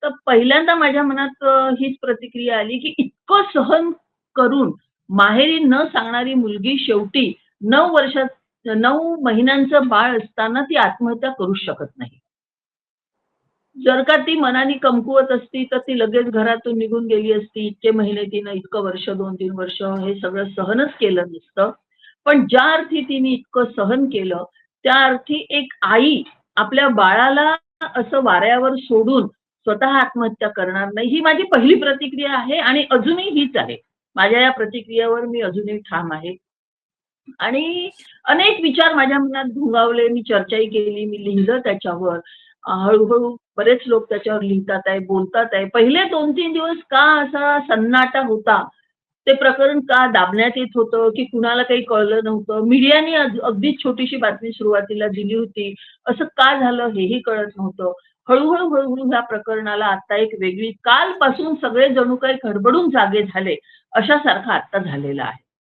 तर पहिल्यांदा माझ्या मनात हीच प्रतिक्रिया आली, की इतकं सहन करून माहेरी न सांगणारी मुलगी शेवटी 9 महिन्यांचं बाळ असताना ती आत्महत्या करूच शकत नाही. जर का ती मनाने कमकुवत असती, तर ती लगेच घरातून निघून गेली असती. इतके महिने तिनं इतकं वर्ष 2-3 वर्ष हे सगळं सहनच केलं नसतं. पण ज्या अर्थी तिने इतकं सहन केलं, त्या अर्थी एक आई आपल्या बाळाला असं वाऱ्यावर सोडून स्वतः आत्महत्या करणार नाही, ही माझी पहिली प्रतिक्रिया आहे आणि अजूनही हीच आहे. माझ्या या प्रतिक्रियेवर मी अजूनही ठाम आहे. आणि अनेक विचार माझ्या मनात घोंगावले. मी चर्चाही केली, मी लिहिलं त्याच्यावर. हळू-हळू बरेच लोक त्याच्यावर लिहितात आहे, बोलतात आहे. पहिले 2-3 दिवस का असा सन्नाटा होता? ते प्रकरण का दाबण्यात येत होतं, की कुणाला काही कळलं नव्हतं? मीडियाने अगदीच छोटीशी बातमी सुरुवातीला दिली होती. असं का झालं हेही कळत नव्हतं. हळू-हळू, हळू-हळू ह्या प्रकरणाला आता एक वेगळी कालपासून सगळे जणू काही खडबडून जागे झाले, अशासारखं आता झालेलं आहे.